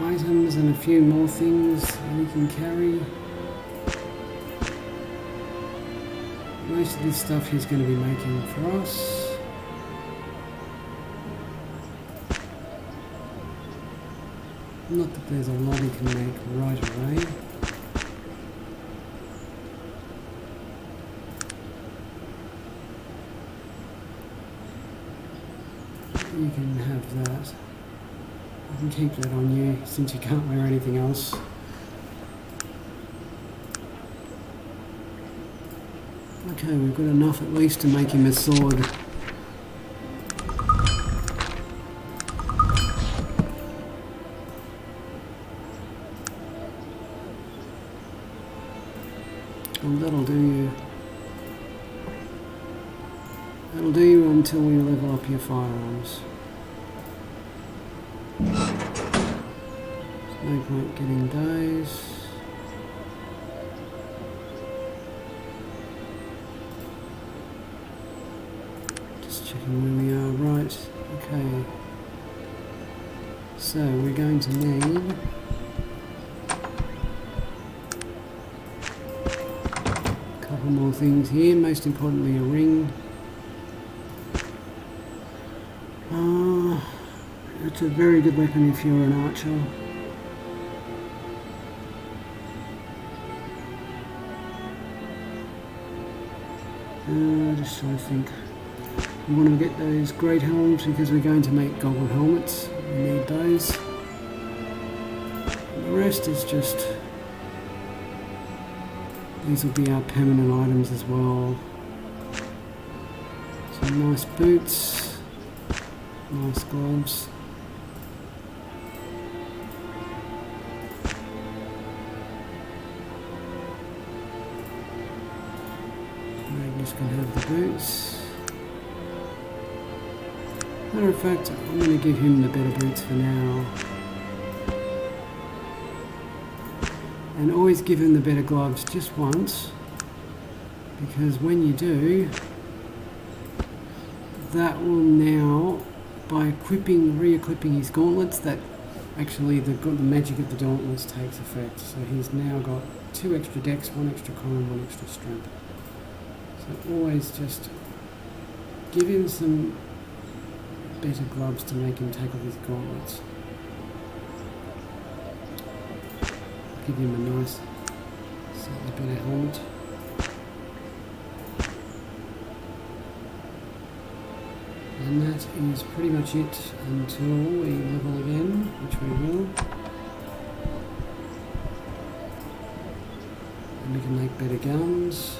items and a few more things he can carry. Most of this stuff he's going to be making for us. Not that there's a lot he can make right away. You can have that. You can keep that on you since you can't wear anything else. Okay, we've got enough at least to make him a sword. And that'll do you. That'll do you until we level up your firearms. No point getting those. Just checking where we are. Right, okay. So we're going to need a couple more things here, most importantly a ring. It's a very good weapon if you're an archer. Just trying to think. We want to get those great helms because we're going to make goblin helmets. We need those. And the rest is just... These will be our permanent items as well. Some nice boots. Nice gloves. Magnus can have the boots. Matter of fact, I'm going to give him the better boots for now. And always give him the better gloves just once. Because when you do, that will now, by equipping, re-equipping his gauntlets, that actually the magic of the gauntlets takes effect. So he's now got 2 extra dex, 1 extra con, 1 extra strength. So always just give him some better gloves to make him take off his gauntlets. Give him a nice, slightly better helmet. And that is pretty much it until we level again, which we will. And we can make better guns.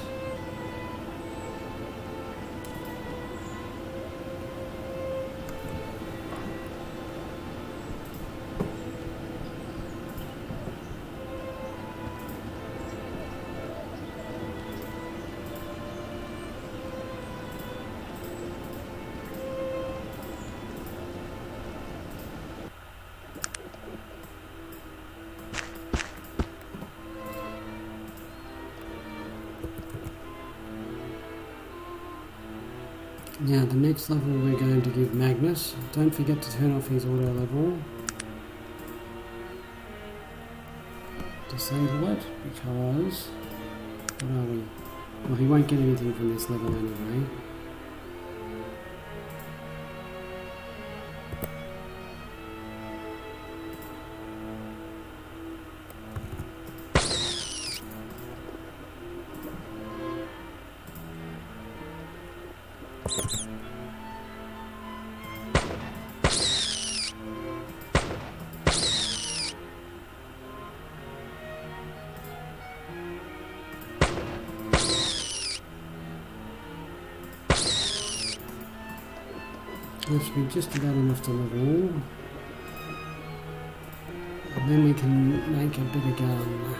Now the next level we're going to give Magnus. Don't forget to turn off his auto level. Disable it, because... what are we? Well, he won't get anything from this level anyway. That should be just about enough to level. And then we can make a better gun.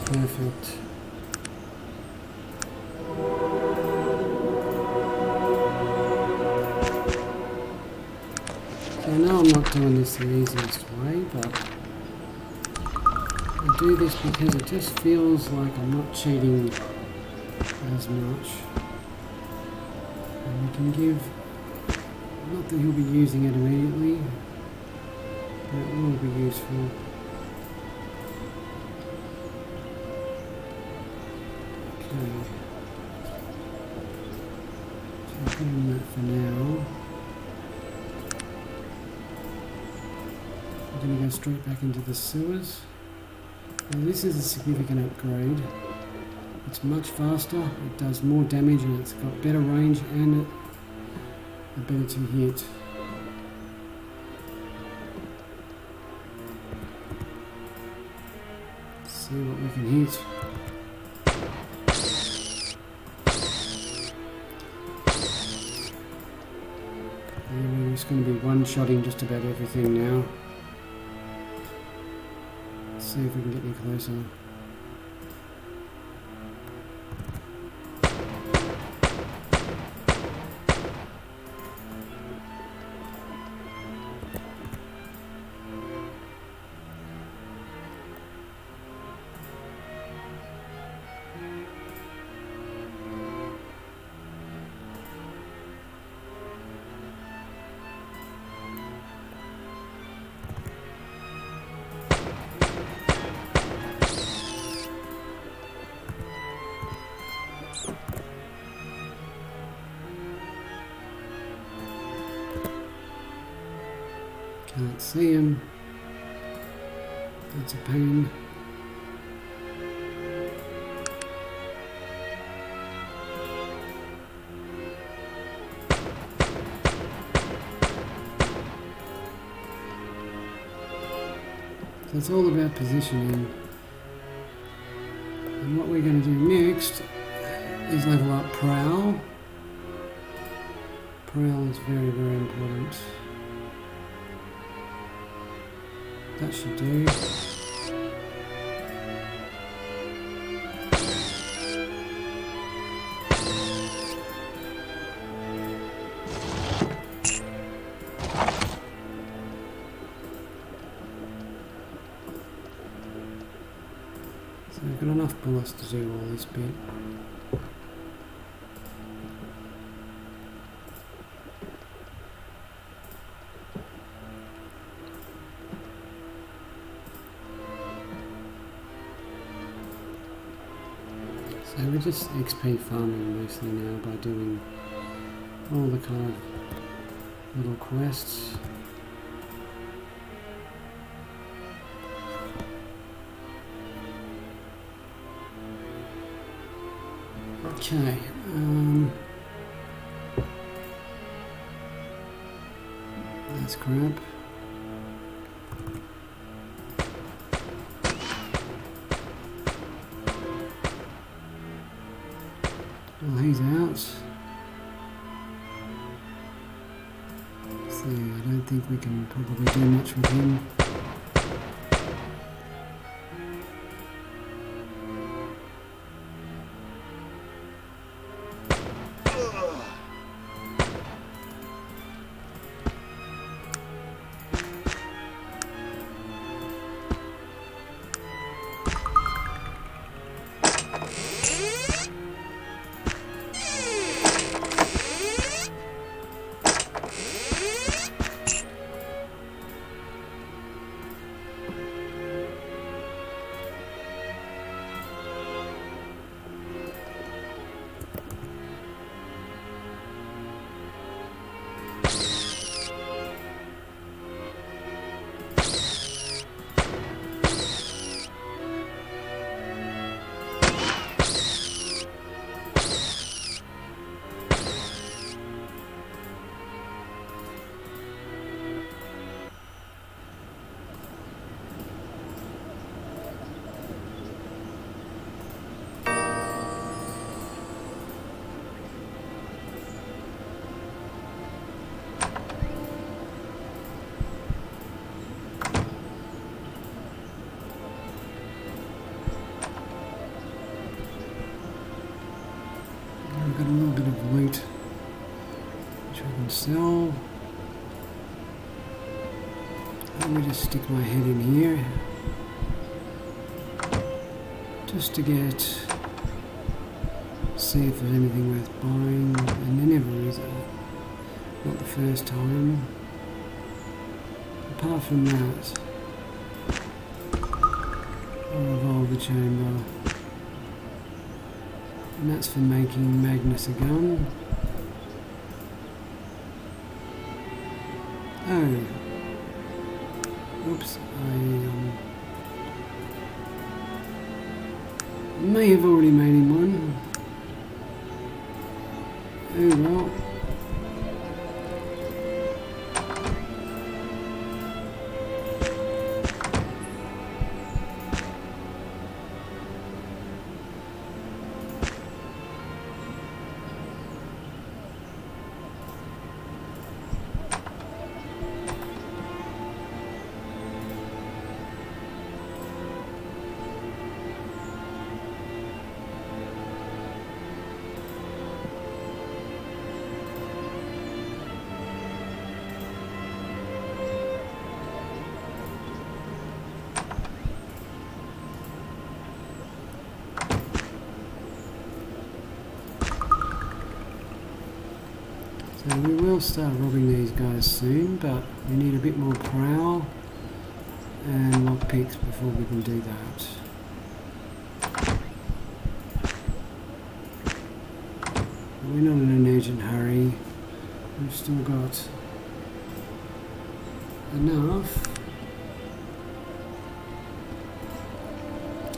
Perfect. So I know I'm not doing this the easiest way, but I do this because it just feels like I'm not cheating as much. And we can give, not that he'll be using it immediately, but it will be useful. Okay. So I'll put in that for now. I'm going to go straight back into the sewers. Now this is a significant upgrade. It's much faster, it does more damage, and it's got better range and ability to hit. Let's see what we can hit. And we're just going to be one-shotting just about everything now. See if we can get any closer. Can't see him. That's a pain. So it's all about positioning. And what we're going to do next is level up Prowl. Prowl is very, very important. That should do. So we've got enough bullets to do all this bit. So we're just XP farming mostly now by doing all the kind of little quests. Okay, that's crap. Well, he's out. So I don't think we can probably do much with him. loot which I can sell. Let me just stick my head in here just to see if there's anything worth buying, and there never is. Not the first time. Apart from that, a revolver chamber, and that's for making Magnus a gun. Oh, oops, I may have already made him one. Oh well. So we will start robbing these guys soon, but we need a bit more prowl and lockpicks before we can do that. But we're not in an urgent hurry. We've still got enough.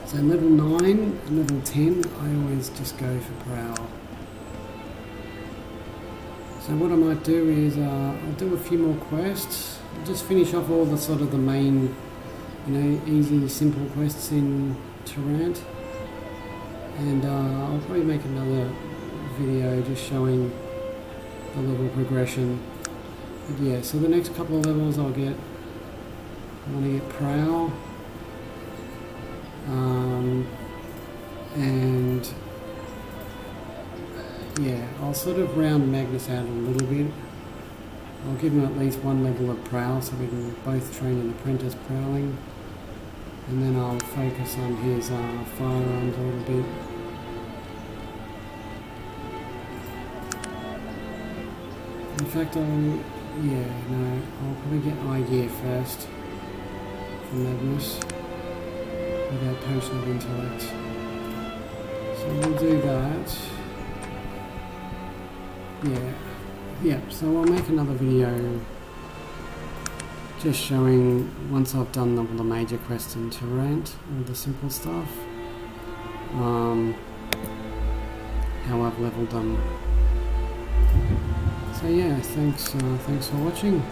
So level 9 and level 10, I always just go for prowl. So what I might do is I'll do a few more quests. I'll just finish off all the sort of the main, easy, simple quests in Tarant, and I'll probably make another video just showing the level progression. But yeah, so the next couple of levels I want to get prowl, and yeah, I'll sort of round Magnus out a little bit. I'll give him at least one level of prowl so we can both train an apprentice prowling, and then I'll focus on his firearms a little bit. In fact, I'll probably get eye gear first for Magnus with our potion of intellect. So we'll do that. Yeah, so I'll make another video just showing, once I've done all the major quests in Tarant, all the simple stuff, how I've leveled them. So yeah, thanks for watching.